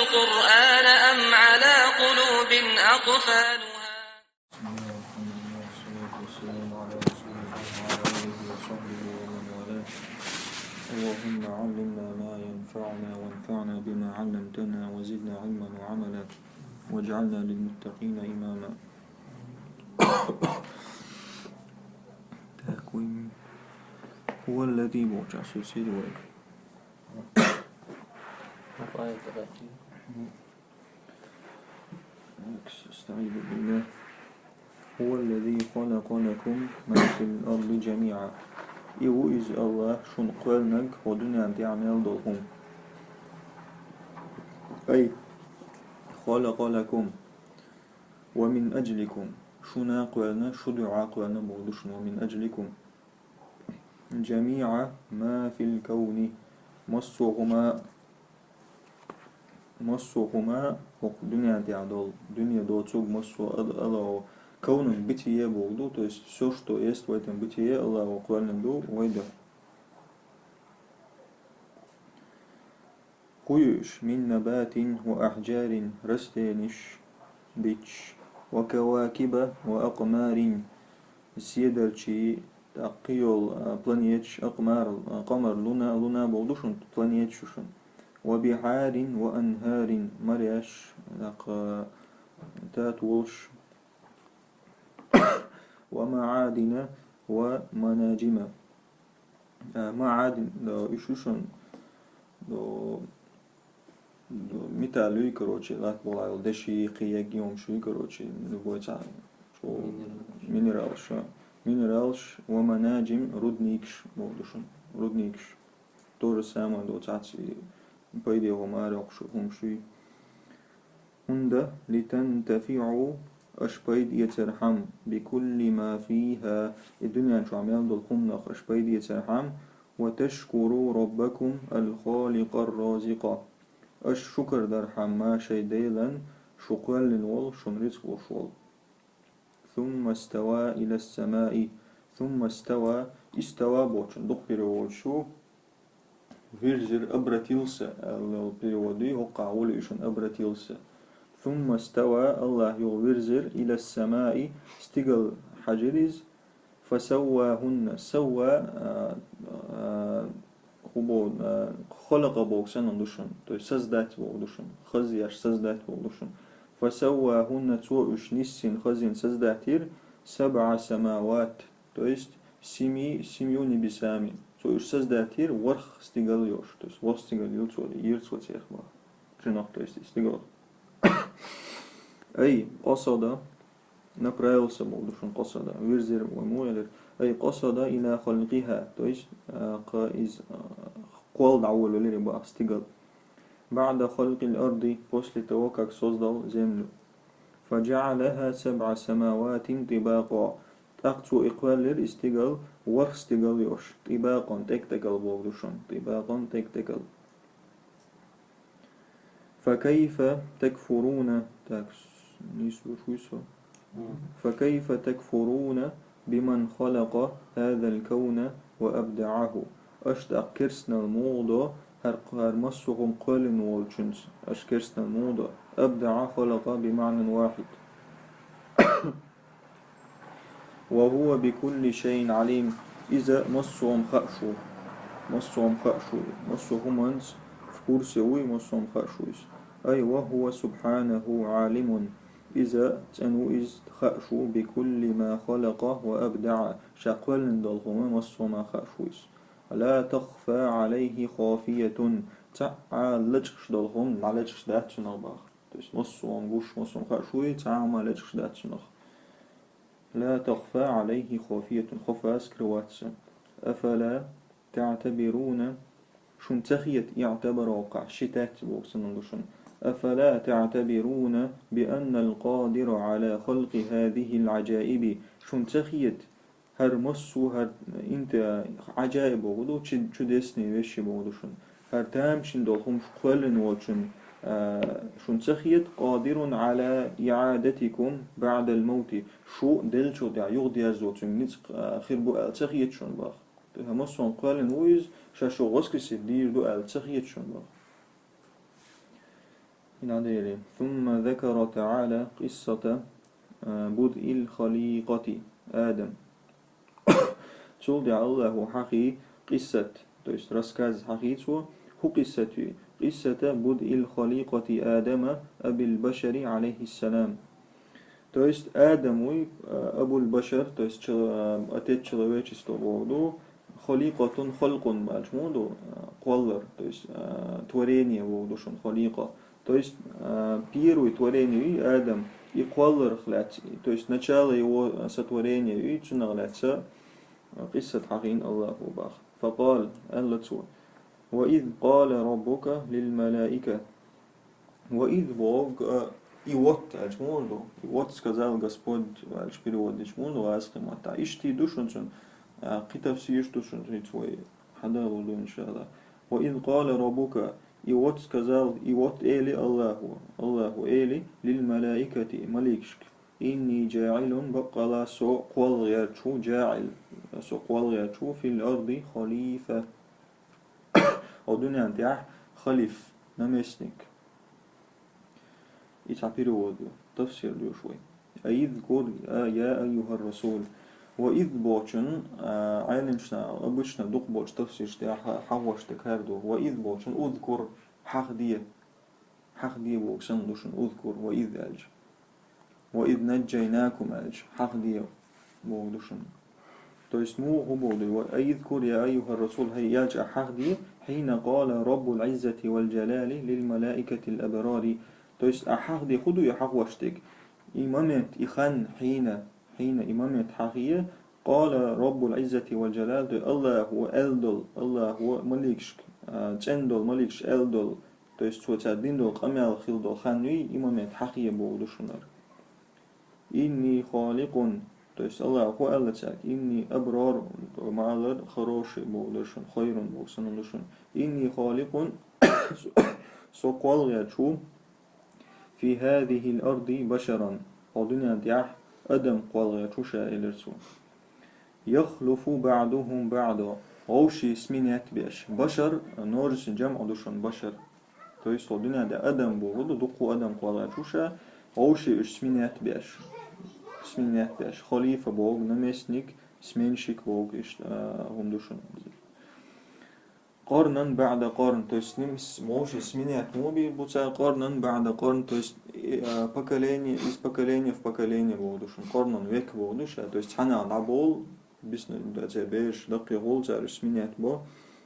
القرآن أم على قلوب أقفالها. بسم الله والحمد لله والصلاة والسلام على رسول الله وعلى آله وصحبه ومن والاه. اللهم علمنا ما ينفعنا وانفعنا بما علمتنا وزدنا علما وعملا واجعلنا للمتقين إماما. تكوين هو الذي بوجع سلسل استعيذ بالله. هو الذي خلق لكم ما في الأرض جميعا. إيو إز الله شن قلنك ودنيا تعمل دلهم. أي خلق لكم ومن أجلكم شنا قلنا شدعا قلنا بغدشن ومن أجلكم جميع ما في الكون مصوهما دنيا تعدل دنيا دوتوغ مصو الله كون بتيه بغدو то есть все что есть в этом бытие Allah قلنا دو ويدا قيش من نبات وأحجار رستينش بيتش وكواكب وأقمار سيدرشي تقيل بلانيتش أقمار قمر لنا بولدوشن بلانيتشوشن وبحار وأنهار مرياش تاتولش ومعادن ومناجم معادن إشوشن металлюй, короче, лак была деши қиягиом шуй, короче, любой цан, что минералш, минералш, ваманаджим, рудникш, молдушен, рудникш, то же самое, до цаци, по идее, вамарок шуй, унда литантафи'у أشبيد يترحم بكل ما فيها الدنيا شو عم يعمل الخمنخ أشبيد يترحم وتشكروا ربكم الخالق الرازق الشكر درحم ما شي ديلا شقال للول شن رزق وشول ثم استوى إلى السماء ثم استوى بوشن دق بيريود شو فيرزر أبرتيلس البيريودي هو قاول إيشن أبرتيلس ثم استوى الله يغفرزر إلى السماء استقل حجريز فسواهن سوى خلق بوكسن اندوشن تو سزدات بودوشن خزياش سزدات بودوشن فسواهن توش نسين خزين سزداتير 7 سماوات تو есть семью небесами то есть сزداتير ورخ استقل يوش то есть ورخ استقل يلتولي يرتول تيخبا جنوح то есть استقل أي قصد направился بودوشن قصد ويرزر ومويلر أي قصد إلى خلقها то есть قول دعوة للي بقى استقل بعد خلق الأرض после того как создал землю فجعلها 7 سماوات طباقا أقصو إقوال استقل ورخ استقل يوش طباقا تكتكل بودوشن طباقا تكتكل فكيف تكفرون فكيف تكفرون بمن خلق هذا الكون وأبدعه أشتاق كرسنا الموضة هر مسهم قل والجنس أشكرسنا الموضة أبدع خلق بمعنى واحد وهو بكل شيء عليم إذا مسهم خأشو مسهم أنس فكورسوي مسهم خأشويس أي وهو سبحانه عالم إذا تنوئز خأشو بكل ما خلق وأبدع شقل دلهما مسهم خأشويس لا تخفى عليه خافية تعالجش دلهم معالجش دات شنغباخ مسهم بوش مسهم خأشوي تعالجش دات شنغ لا تخفى عليه خافية خفاس كرواتس أفلا تعتبرون شن تخيت يعتبر وقع شتات بوكسن أفلا تعتبرون بأن القادر على خلق هذه العجائب شن تخيت هر مسو هر انت عجائب بودو شو دسني وش بودو شن هر تام شن دولهم قلن وشن شن تخيت قادر على إعادتكم بعد الموت شو دل شو دع يغدي أزوت نتق خير بو تخيت شن باخ همسون قلن ويز شاشو غسكس دير دو تخيت شن باخ إن ثم ذكر تعالى قصة بدء الخليقة آدم. Čul الله حقي قصة то есть рассказ حقيقة هو قصة بدء الخليقة آدم أبي البشر عليه السلام. То есть Адаму, Абуль Башар, то есть отец человечества Богу, халикатун халкун бачмуду, кваллар, то есть творение Богу, шон халика. То есть первое творение и Адам, и кваллар хлять, то есть начало его сотворения и чунаглятся, قصة حقين الله وباخ. فقال الله وإذ قال ربك للملائكة وإذ Бог и вот, альчмунду, и вот сказал Господь, альч перевод альчмунду, асхимата, ишти душунчун, китав сиеш душунчун, твой, хадалу иншаллах. وإذ قال ربك и вот сказал, и вот эли Аллаху эли, лиль малаикати, маликшк, inni ja'ilun бакала со квал ячу, ja'ил, со квал ячу, фил арди халифа. О дунян тях, халиф, наместник. И перевод, تفسير شوي. أيذكر يا أيها الرسول وإذ بوشن عالمشنا обычно دوق بوش تفسير شتى حوش تكاردو وإذ بوشن أذكر حق دي بوكسن دوشن أذكر وإذ ألج وإذ نجيناكم ألج حق دي بوكدوشن. То есть مو هو بودي أيذكر يا أيها الرسول هي يلج حق دي حين قال رب العزة والجلال للملائكة الأبرار. То есть ахах де худу и ахах ваштек. И момент ихан хина и момент хахия قال رب العزة والجلال الله هو элдол, الله هو маликшк, чендол маликш элдол. То есть вот диндол камял хилдол хануи и момент хахия болдушунар. Инни халикун, то есть Allah هو элдачак. Инни абрар маалар хороший болдушун, хайрун болсанудушун. Инни халикун соквал ячу في هذه الأرض بشرا ودنيا ديح أدم قال يتوشا إلرسو يخلف بعضهم بعضا أوشي اسمين بيش بشر نورس جمع دوشن بشر تو есть ودنيا دي أدم بولو دقو أدم قال يتوشا أوشي اسمين بيش خليفة بوغ نمسنك سمينشيك بوغ هم دوشن قرنا بعد قرن, то есть с ним может сменять моби, будто قرنا بعد قرن, то есть поколение из поколения в поколение будушен, قرن век будуша, то есть хана набол, бисну дача беш, дакки гол, царь сменять бо,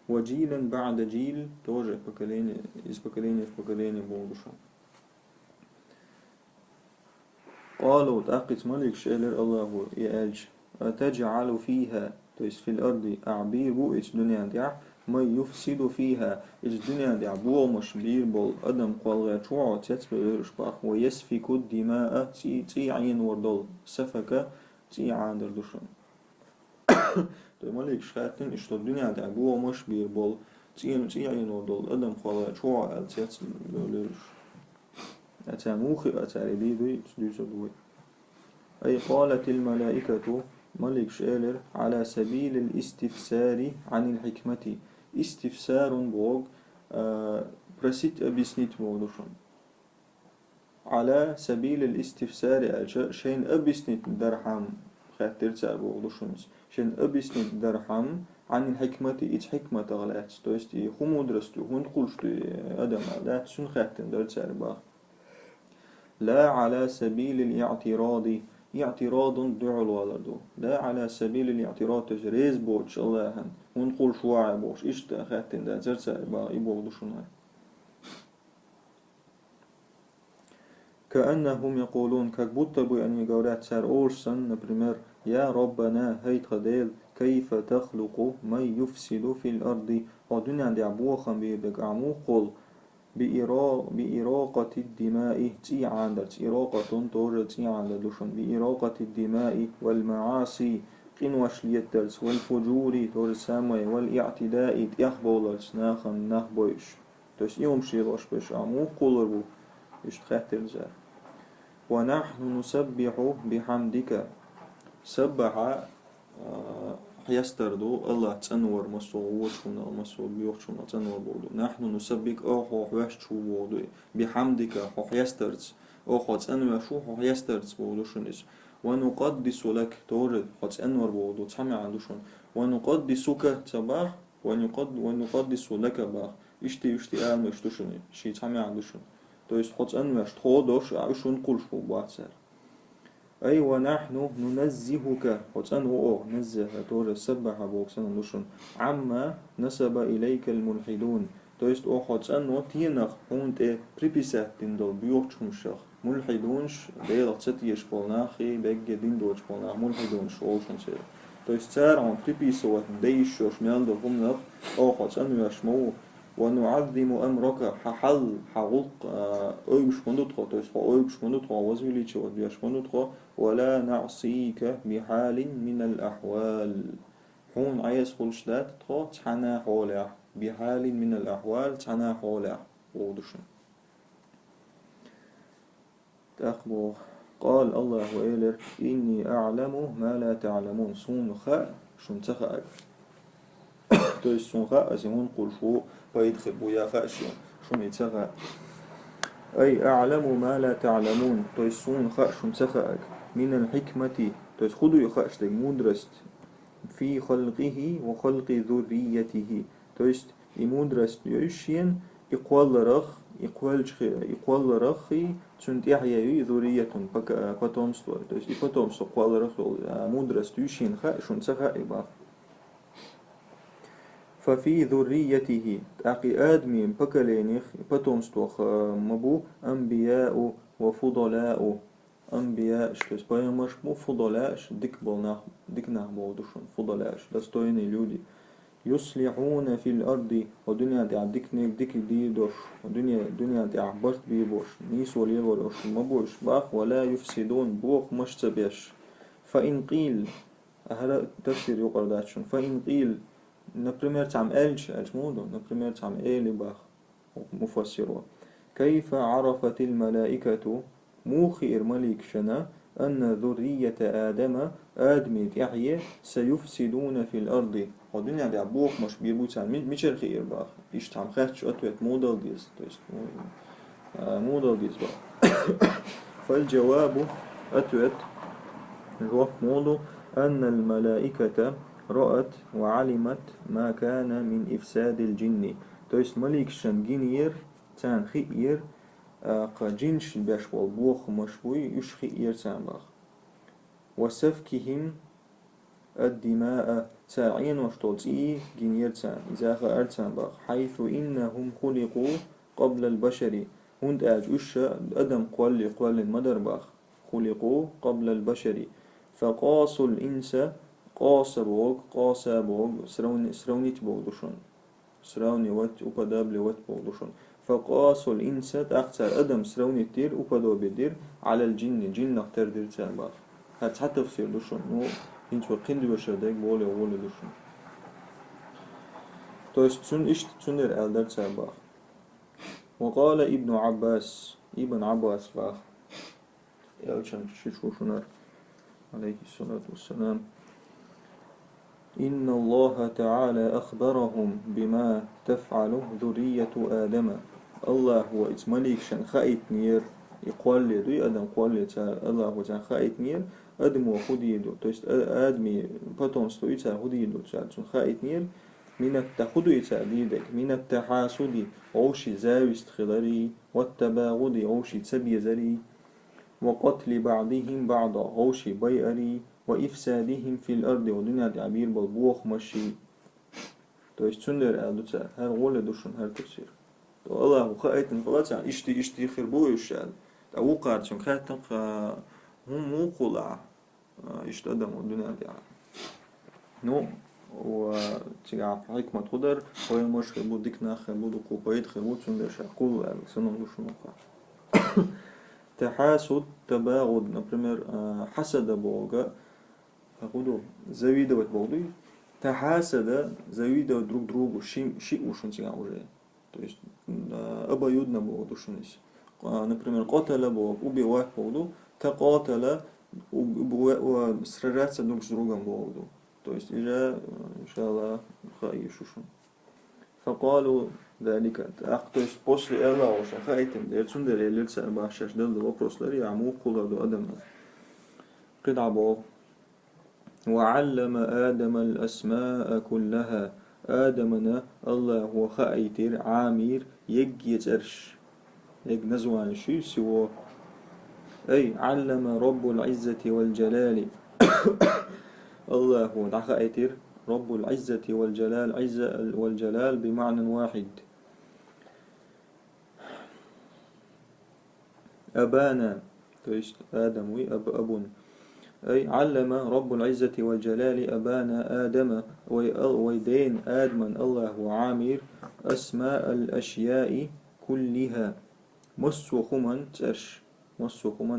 وجيلا بعد جيل, тоже поколение из поколения в поколение будуша. قالوا تأقيت ملك شيلر الله يألج أتجعل فيها, то есть في الأرض أعبير بوئت دنيا ديع ما يفسد فيها الدنيا دي عبوه مش بيربل أدم قال غاتوع تتبع إرشباخ ويسفك الدماء تي عين وردل سفك تي عاندر دوشن. تو مالك شخاتن إشتو الدنيا دي عبوه مش بيربل تي عين وردل أدم قال غاتوع تتبع إرش أتاموخي أتاريبي دوي تدوش دوي. أي قالت الملائكة ملك شالر على سبيل الاستفسار عن الحكمة. استفسار بوغ просить объяснить بوغدوشون على سبيل الاستفسار شين объяснить درحم خاطر تاع بوغدوشون شين объяснить درحم عن الحكمة إيش حكمة غلات то есть خمو درستو هون قلشتو أدم لا شن خاطر درت باخ لا على سبيل الاعتراض اعتراض دعو الولد لا على سبيل الاعتراض تجريز بوش اللهن ونقول شواع بوش إيش تأخذتن دا زرسا با يبوغدو شنها كأنهم يقولون كبوت بأن يقولات سار أورسن نبرمر يا ربنا هيت خديل كيف تخلق من يفسد في الأرض ودنيا دي عبوخا بيدك عمو قل بإراقة الدماء تي عندر إراقة توجد تي عندر دوشن بإراقة الدماء والمعاصي قنوش ليترس والفجور توجد سامي والاعتداء يخبولت ناخن نخبوش توش يوم شيلوش بش عمو قلربو يشتخاتر زار ونحن نسبح بحمدك سبح حيستردو الله تنور مسو وشون مسو بيوخشون تنور بودو نحن نسبك أخو حوش شو بودو بحمدك حو حيسترز أخو تنور شو حو حيسترز بودو شونيس ونقدس لك تورد حو تنور بودو تحمي عندوشون ونقدسك تباح ونقدس لك باح اشتي آل مشتوشوني شي تحمي عندوشون то есть حو تنور شتخودوش عشون قلش بواتسر أي ونحن ننزهك وتأن نزه تور سبح بوكسن نشون عما نسب إليك الملحدون то есть حوتأن تينخ هونت بريبيسة ديندول بيوخشمشخ ملحدونش ديل تسيش بولناخي بيج ديندوش بولناخ ملحدونش أوشن سير то есть цар он приписывает дейшош мелдо гумнах حوتأن يشمو ونعظم أمرك ححل حغلق أيش مندوتخو то есть أيش مندوتخو وزويليتش وديش مندوتخو ولا نعصيك بحال من الأحوال حون عيس خلشلات تخو تحنا حولع بحال من الأحوال تحنا حولع ودشن تأخبو قال الله إيلر إني أعلم ما لا تعلمون سون خاء شن تخاء то есть سون خاء أزمون قل شو بيدخل بويا خاشيا شون يتخاء أي أعلم ما لا تعلمون то есть سون خاء شن تخاء من الحكمة то есть خدو يخاش لك مدرست في خلقه وخلق ذريته то есть и мудрость يشين إقوال رخي تنت يحيى ذرية потомство то есть и потомство إقوال رخي мудрость يشين خاشون تخاء إباخ ففي ذريته تأقي آدمي بكالينيخ потомство مبو أنبياء وفضلاء أنبياء شتوس بايمش مو فضلاء ديك نах بودشون فضلاء достойные люди يصلحون في الأرض ودنيا ديك ديدوش ودنيا دي عبرت بيبوش نيس وليغوش مبوش باخ ولا يفسدون بوخ مش تبيش فإن قيل هلا تفسير يقرأ داتشون فإن قيل например там эльч مودو например там إلي باخ مفسروا كيف عرفت الملائكة موخير ملك شنا أن ذرية آدم يحيى سيفسدون في الأرض ودنيا دي عبوخ مش بيبوتان ميشر خير باخ إيش تعم خاتش أتوت مودل ديز مودل ديز باخ فالجواب أتوت الوقت مودو أن الملائكة رأت وعلمت ما كان من إفساد الجن то есть ملك شن جنير تان خير قجنش باش والبوخ مشوي يشخي يرتان باخ وسفكهم الدماء تاعين وشتولتي جنيرتان إذا أرتان باخ حيث إنهم خلقوا قبل البشر هند أجوش أدم قوال المدر باخ خلقوا قبل البشر فقاسوا الإنس قاسا بوغ سرونيت بوغدوشون سروني وات وبدابلي وات بوغدوشون فقاسوا الإنس أكثر أدم سروني تير وبدو بدير على الجن جن أكثر دير تان باخ هات حتى تفسير دوشون نو هنتو قند بشر ديك بولي دوشون то есть تون إشت تونر ألدر تان باخ وقال ابن عباس باخ يالشان شيشوشنر عليه الصلاة والسلام إن الله تعالى أخبرهم بما تفعل ذرية آدم الله هو إتماليك شن خايت نير يقول لي دوي آدم قول لي الله هو تان خايت نير آدم وخدي دو то есть آدمي потом стоит خدي دو تان خايت نير من التخدو يتعديدك من التحاسد أوشي زاوست خلري والتباغد أوشي تسبي زري وقتل بعضهم بعضا أوشي بيئري وإفسادهم في الأرض ودنيا تعبير بالبوخ مشي то есть سندر أدوتا هر غولة دوشن هر تفسير تو الله خايتن خلاص يعني اشتي خربو يشال أو قارتون خايتن هم مو قلع اشتدم ودنيا دي نو وتيجي حكمة قدر هو مش خربو ديكنا خربو دكو بيت خربو سندر شاكول سنو دوشن تحاسد تباغد например حسد بوغا أقولوا завидовать بوغدي تحاسد завидовать друг другу شيء ушунчига уже то есть обоюдно бовду шунис например قتل бог убивать бовду تقاتل сражаться друг с другом бовду то есть إجا إن شاء الله خايشوشون فقالوا ذلك то есть после этого уже خايتم ديرتون دير يلتسأل باشاش دل وبروسلر يعمو قولر دو أدم قطع بو وعلم آدم الأسماء كلها آدمنا الله هو خايتر عامير يجيترش يج نزوان شي سوى أي علم رب العزة والجلال الله هو خايتر رب العزة والجلال عزة والجلال بمعنى واحد أبانا تيست آدم أب أي علم رب العزة والجلال أبانا آدم ويدين آدم الله وعامر أسماء الأشياء كلها مسو خمن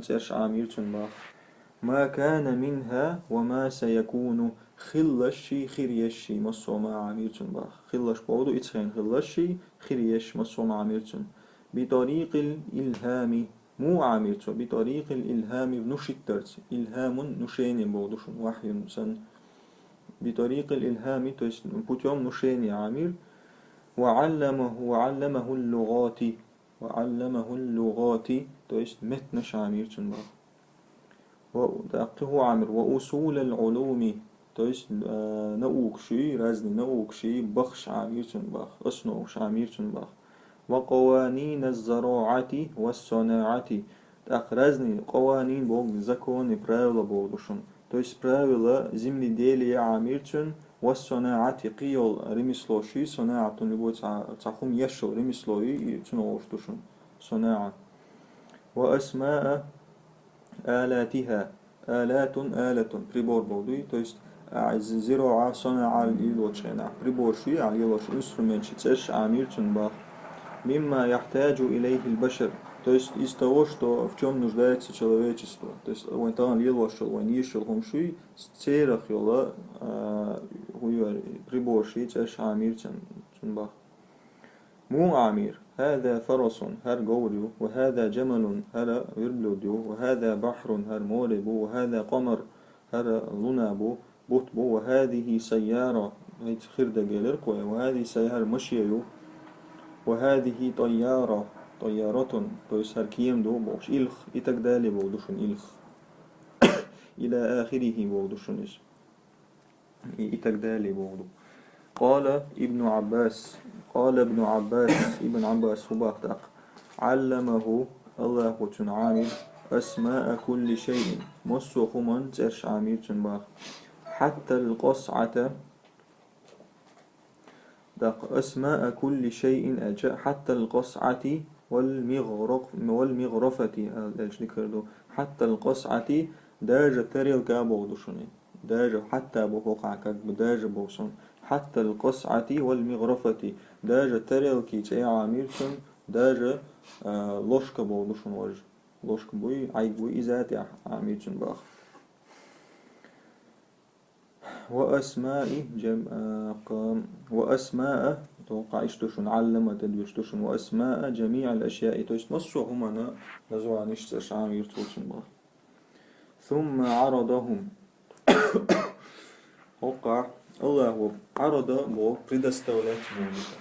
ترش عامر تنباخ ما كان منها وما سيكون خلشي خريشي مسو ما عامر تنباخ خلش بودو إتخين خلشي خريش مسو ما عامر تن بطريق الإلهام مو عامرتو بطريق الإلهام نشترت إلهام نشيني بودوشن وحي سن بطريق الإلهام تويست بوتيوم نشيني عامر وعلمه اللغات وعلمه اللغات تويست متنش عامرتن باخ ودقه عامر وأصول العلوم تويست نأوكشي رازني نأوكشي بخش عامرتن باخ أصنوش عامرتن باخ وقوانين الزراعة والصناعة أخرزني قوانين بوغ زكون правила بوغدوشن то есть правила земледелия عامرتن والصناعة قيل ремеслоши صناعة любой цахум يشل ремеслои تنوشتوشن صناعة وأسماء آلاتها آلة прибор بوغدوي то есть زراعة صناعة اليلوشنا прибор شي على يلوش инструмент شي تش عامرتن باخ мимма яхтаджу илейхил башар, то есть из того, что в чем нуждается человечество. То есть он там лилошел, он ешел хумши, церах йола прибор ши цеш амир цунбах. مو عامر هذا فرس هر جوريو وهذا جمل هر وربلوديو وهذا بحر هر موربو وهذا قمر هر لونابو بوتبو وهذه سيارة هيت خردة جالركو وهذه سيارة مشيو وهذه طيارة تويسر كيم دو بوش إلخ إتقدالي بودوشن إلخ إلى آخره بودوشن إتقدالي بودو قال ابن عباس ابن عباس هو علمه الله عامر أسماء كل شيء مصو من ترش عامر تنباخ حتى القصعة أسماء كل شيء حتى القصعة والمغرفة حتى القصعة داج تريل كابودشني داج حتى بوقع داج بوسن حتى القصعة والمغرفة داج تريل كي تي عاميرتن داج لوشك بودشن وج لوشك بوي عيبوي إزاتي عاميرتن باخ وأسماء توقع إشتوشن علم تدوشتوشن وأسماء جميع الأشياء تويست مصر هما نزوان إشتش عامير توشن باخ ثم عرضهم وقع الله عرض بو предоставлять музыку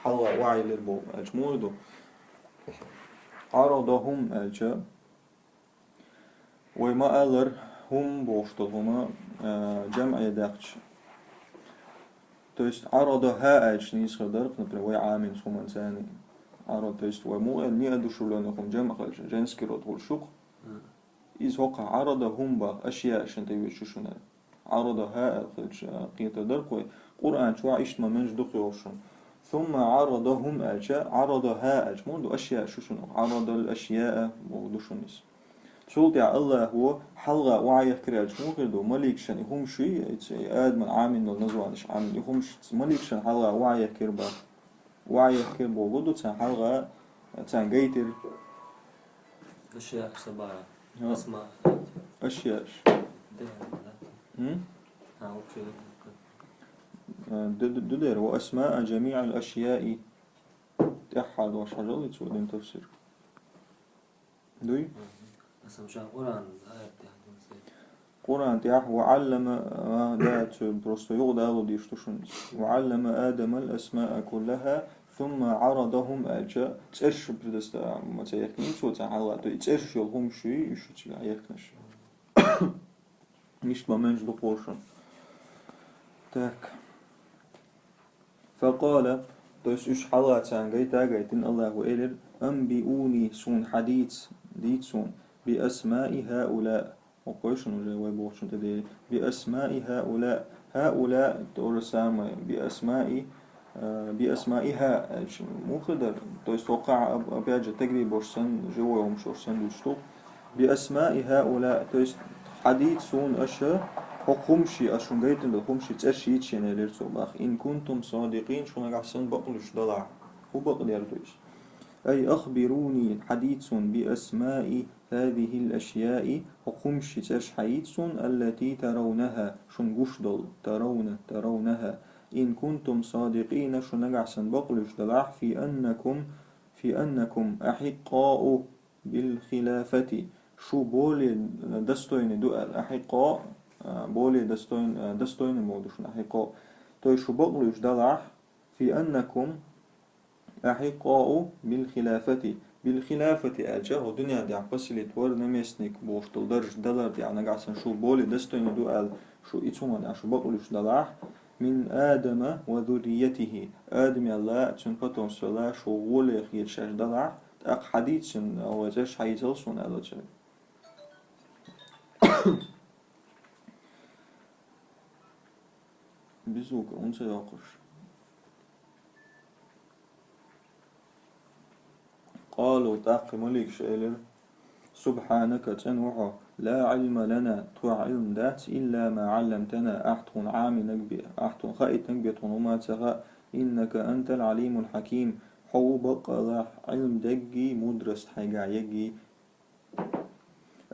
حلا وعي للبو أجمودو عرضهم أجا وما ألر هم بوشتهما جمع داقش то есть عرضها أجن يسخدرق например عامل سومن ثاني عرض то есть ومو المئة دشولانهم جمع خلش جنسكي رتول شق إذ وقع عرضهم با أشياء شنت يوشوشنا عرضها خلش قيت درق قرآن شو عشت ما منج دقيوشن ثم عرضهم أجا عرضها أجمون دو أشياء شوشن عرض الأشياء ودوشنس شولت يا الله هو حلقة وعي كريج مو كردو مليك شن هم شيء آدم عامل نزوانش عامل هم مليك شن حلقة وعي كربا وعي كربا ودو تان حلقة تان جيتر أشياء سبارة أسماء أشياء ددير وأسماء جميع الأشياء تحد وشجرة تودين تفسير دوي أسمع القرآن آية قرآن تيح وعلم دات بروستو يغدا ديشتوشن وعلم آدم الأسماء كلها ثم عرضهم أجا ترش بردستا متيقين سو تعالى ترش يلهم شي يشو تيلا يكنش مش بمنج دقوشن تاك فقال دوس إيش حالات عن جيتا جيتين الله وإلر أنبئوني سون حديث ديتسون بأسماء هؤلاء وقوشن وجواب وقوشن تدري بأسماء هؤلاء هؤلاء تورسام بأسمائها مو خدر دوس توقع أبياج تجري بورسن جوا ومشورسن دوستو بأسماء هؤلاء دوس حديث سون أشا حكمشي أشون جيتن الحكمشي تأشيتش يعني ليرتو باخ إن كنتم صادقين شو نقصن بقلش ضلع هو بقل يرتوش أي أخبروني حديث بأسماء هذه الأشياء حكمشي تأش حديث التي ترونها شون قشدل ترونها إن كنتم صادقين شو نقصن بقلش ضلع في أنكم أحقاء بالخلافة شو بولي دستوين دو الأحقاء بولي دستوين الموضوع أحقاء تو شو بقلوش دلع في أنكم أحقاء بالخلافة أجا ودنيا دي عقبسلي تور نميسنك بوشتل درج دلر دي عنا قاسن شو بولي دستوين دو شو إتوما شو بقلوش دلع من آدم وذريته آدم الله تنفتون سلا شو غولي خير شاش دلع أق حديث أو جاش حيثلسون ألا جاي بزوك أنت ياقش قالوا تاقي ملك شائلر سبحانك تنوح لا علم لنا تو علم ذات إلا ما علمتنا أحتون عام نقبي أحتون خائت نقبي وما تغى إنك أنت العليم الحكيم حو بقى علم دقي مدرس حاجة يجي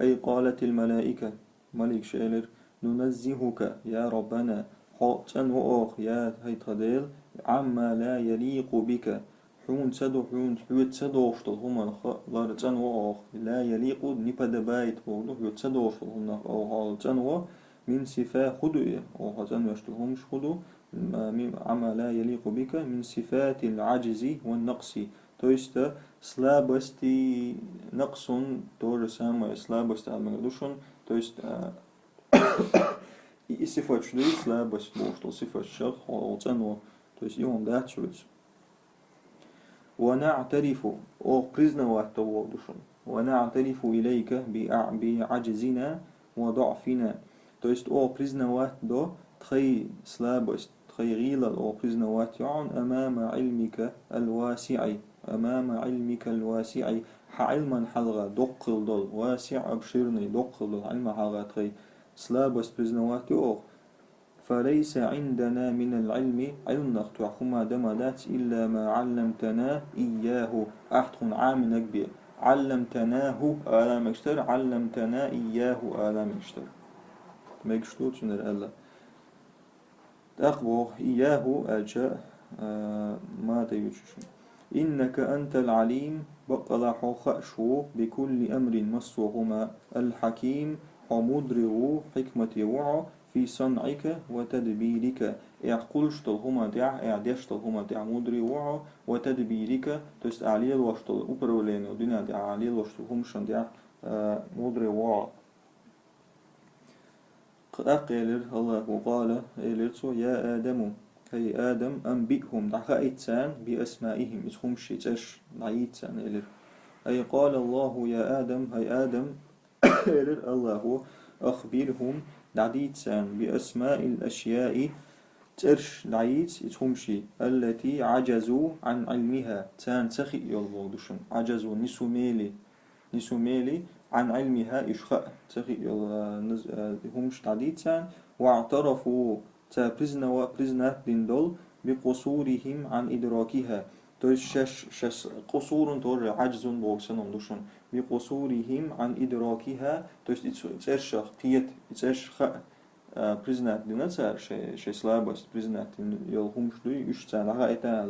أي قالت الملائكة ملك شائلر ننزهك يا ربنا حوتن وأخ يا هيتغديل عما لا يليق بك حون حوت تسدو وشتل هما لارتن وأخ لا يليق نبدا بايت بوغدو حوت تسدو وشتل هما أو هالتن من صفات خدو أو هالتن وشتل همش خدو عما لا يليق بك من صفات العجز والنقص تويست سلابستي نقص تور سام سلابست المقدوشن تويست и صفات شدي سلابست بوشتل صفات شخ هالتن تويست يوم ده شويس ونعترف أو قرزنا واتوضشن ونعترف إليك بعجزنا وضعفنا تويست أو قرزنا واتدو تخي سلابست تخي غيلا أو قرزنا واتيعن أمام علمك الواسع علما حلغا دقل دول واسع أبشرني دقل دول علم حلغا تخي سلابست قرزنا واتيو فليس عندنا من العلم علم نختو حما دمدات إلا ما علمتنا إياه أحتون عام نكبي علمتناه آلا مكشتر علمتنا إياه آلا مكشتر مكشتور شنر ألا تأخبو إياه أجاء ما تيوششن إنك أنت العليم بقلا حوخأشو بكل أمر مصوهما الحكيم حمدره حكمة وعو في صنعك وتدبيرك اعقلشتل هما دع اعدشتل هما دع مدري وعو وتدبيرك تست عليل واشتل أبرولين ودنيا دع عليل واشتل همشن دع مدري وعو أقيلر الله وقال إلرتو يا آدم هي آدم أنبئهم دعك إتسان بأسمائهم إتهم شيتش نعيتسان إلر أي قال الله يا آدم هي آدم إلر الله أخبرهم دعيتسان بأسماء الأشياء ترش دعيت إتهمشي التي عجزوا عن علمها تان تخي يلبودشن عجزوا نسوميلي عن علمها إشخاء تخي همش دعيتسان واعترفوا تابرزنا وابرزنا دندول بقصورهم عن إدراكها توش شش قصور تور عجز بوكسن دوشن بقصورهم عن إدراكها توش تشرش قيت تشرش признать динацар шей слабость признать йол хумшлу ишца нага это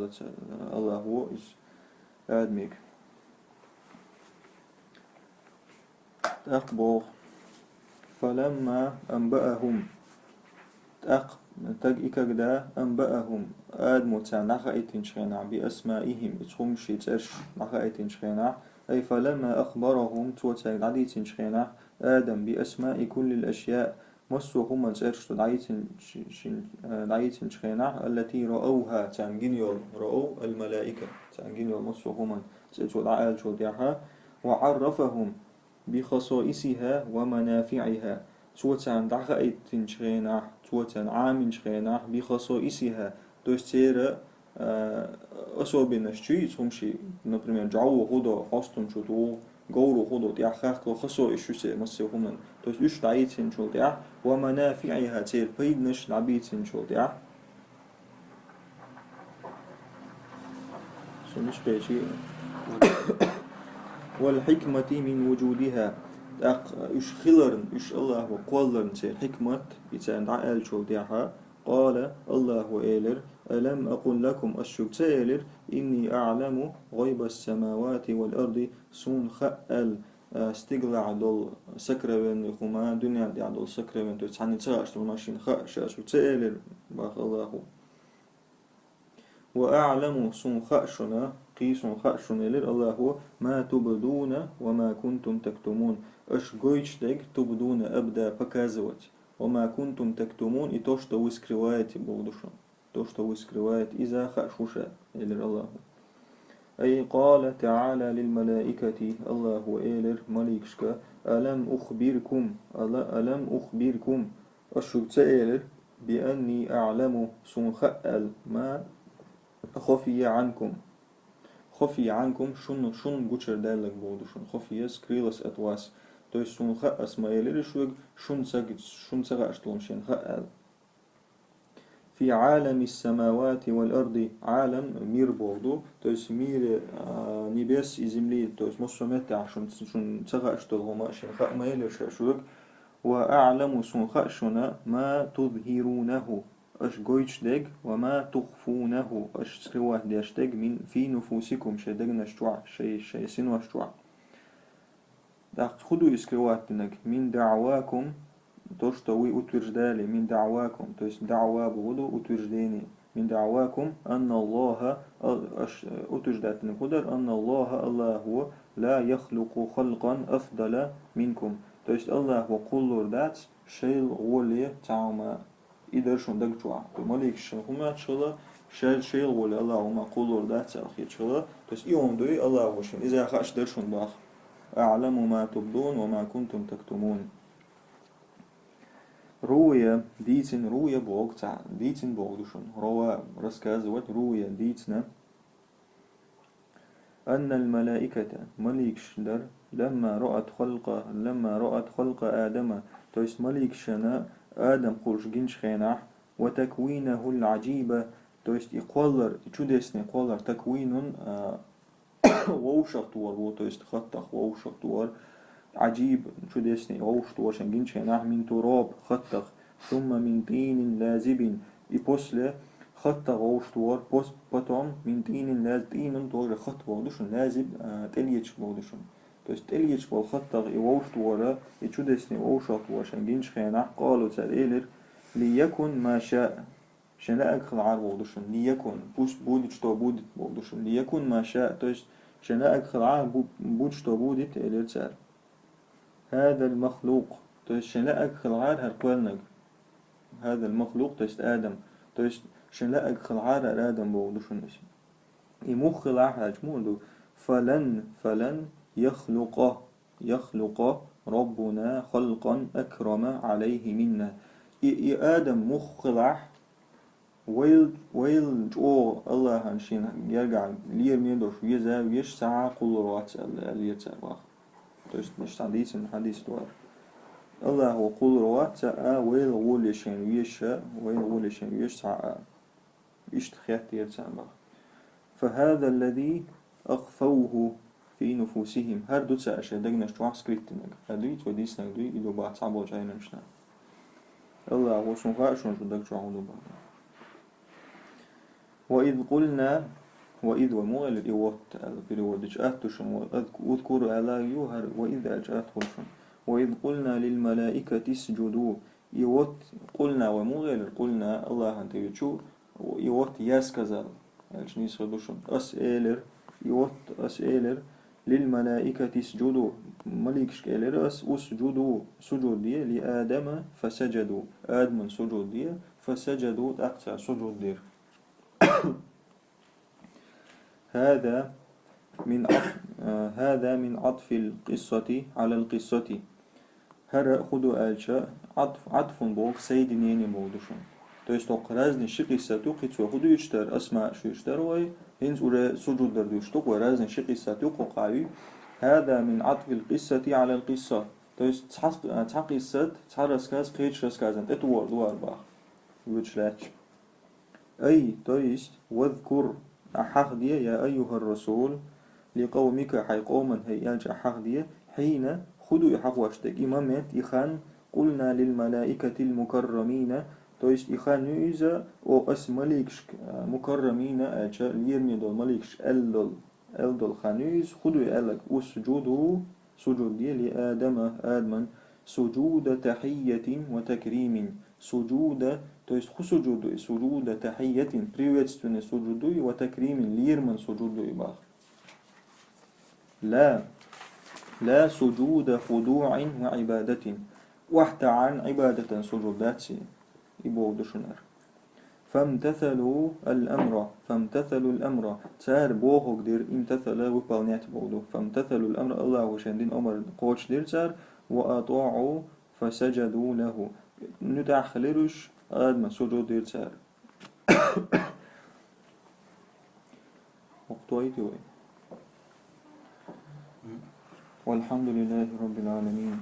Аллаху из адмик так Бог فلما أنبأهم أق تج إكجدا أنبأهم آدم تناخ إتنشينا بأسمائهم إتهم شيتش ناخ إتنشينا أي فلما أخبرهم توتر عدي تنشينا آدم بأسماء كل الأشياء مسوهم ترش تنشينا التي رأوها تنجنيول رأوا الملائكة تنجنيول مسوهم تتولع الجوديها وعرفهم بخصائصها ومنافعها توتان دعاء تنشغينا توتان عامن شغينا بخصائصها دوستيرا особенно شيء تمشي например جاو خدا خاصتون شدو جورو خدا تيا خاخ خصائص شيء مسيهم то есть үш дайцин шул тя ومنافعها تير بيدنش لعبيتين شول تيا سمش بيجي والحكمة من وجودها إش خلرن إش الله وقولرن تير حكمة بتاعن عقل شو ديها قال الله إيلر ألم أقل لكم أشوك تيلر إني أعلم غيب السماوات والأرض سون خأل استقلع دول سكرين يخوما دنيا دي دول سكرين تعني تغاش دول ماشين خأش أشوك تيلر باخ الله وأعلم سون خأشنا قيس خأشنا الله هو ما تبدون وما كنتم تكتمون أش جويش ديك تبدون أبدا بكازوت وما كنتم تكتمون إتوش تو سكروايت بودشون توش تو سكروايت إذا خأشوشا إلى الله أي قال تعالى للملائكة الله هو إلر مليكشك ألم أخبركم أشك تإلر بأني أعلم سون خأل ما خفي عنكم شن جوتشر دالك بودو شن خفي سكريلس أتواس تو شن خأس ما يلير شن سجع أشتلم شن خأل في عالم السماوات والأرض عالم مير بودو تو مير نيبس إزملي تو مصمت عشان شن سجع أشتلهم شن خأ ما يلير شوك وأعلم سن خأشنا ما تظهرونه أش جويتش ديج وما تخفونه أش سروه ديش ديج من في نفوسكم شيء ديج نشتوع شيء سنوا شتوع داخل خدوا يسكروات دينك من دعواكم تشتوي أترجدالي من دعواكم تيس دعوة بغدو أترجديني من دعواكم أن الله أترجداتني قدر أن الله هو لا يخلق خلقا أفضل منكم تيس الله هو قلر دات شيء غولي تعما إذا شون دق جوا مالك شن هما شلا شيء غولي الله هما قلر دات أخي شلا تيس يوم دوي الله وشن إذا خاش درشون باخ أعلم ما تبدون وما كنتم تكتمون روية ديتن روية بوغ تاع ديتن بوغدوشون روى رسكازوات روية ديتنا أن الملائكة مليك شدر لما رأت خلق آدم تويس مليك شنا آدم قرش جنش خيناح وتكوينه العجيبة تويس يقولر تشودسني قولر تكوين ووشقتور تويس خطخ ووشقتور عجيب شو ديسني ووشت وشن جنش من تراب خطق ثم من طين لازب يبوسله خطق ووشت ور بوس بطعم من طين لاز طين تور خط بودشن لازب تليتش بودشن توس تليتش بول خطق ووشت ورا يشو ديسني ووشت وشن جنش قالوا تسأليلر ليكن ما شاء شناءك خلعار بودشن ليكن بوس بودش تو بودت بودشن ليكن ما شاء توس شناءك خلعار بودش تو بودت إلير تسأل هذا المخلوق تشنلأك خلعار هرقوالنك هذا المخلوق تست آدم تست شنلأك خلعار آدم بودشن يمخ خلعار هجمولو فلن يخلق ربنا خلقا أكرم عليه منا آدم مخ خلع ويل جو الله هنشين يرجع لير ميدوش ويزا ويش ساعة قلرات اللي يتسابخ то есть مش حديث دوار الله هو قول روات ويل غولشين ويشا ويل غولشين ويشا اشتخيات يرتعبا فهذا الذي أخفوه في نفوسهم هر دو تسأشا دقنا شتوع سكريتنك هدويت وديسنك دوي إدو بعد صعبو جاينا مشنا الله هو شنخاء شنجو دق جوعونو بعد وإذ قلنا وإذ وموال الإوات البريودج أهتشم واذكر على يوهر وإذ أجأتهشم وإذ قلنا للملائكة اسجدوا يوت قلنا ومغير قلنا الله أنت يشو يوت ياسكزال الجنيس ردوشن أسئلر يوت أسئلر للملائكة اسجدوا مليكش كيلر اسجدوا سجود دي لآدم فسجدوا آدم سجود دي فسجدوا أقصى سجود دير هذا من عطف هذا من عطف القصة على القصة هر خدو آلشا عطف بوك سيدنيني بودشون то есть ток разные шикиса тук и цо худу ичтер اسماء شو اشتر وي هنز ور سجود در دوش توك ورازن شقيسة توك وقاوي هذا من عطف القصة على القصة то есть تحقيسة تحرسكاز قيتش رسكازن اتوار دوار باخ ويتشلاتش أي то есть واذكر أحق دي يا أيها الرسول لقومك حي قوما هي يالج أحق دي حين خدوا يحق واشتك إمامات إخان قلنا للملائكة المكرمين то есть إخانيزا أو أس مليكش مكرمين أجا ليرمي دول مليكش أل دول خانيز خدوا يالك وسجودوا سجود دي لآدم آدم سجود تحية وتكريم سجود то есть سجود تحية приветственный سجود وتكريم ليرمن سجود إباخ لا سجود خضوع وعبادة وحتى عن عبادة سجودات يبود شنر فامتثلوا الأمر تار بوهوك دير امتثل وبالنيات بودو فامتثلوا الأمر الله وشندين أمر قوش دير تار وأطاعوا فسجدوا له نتعخلرش آدم سجود دير تار وقتويتي وي والحمد لله رب العالمين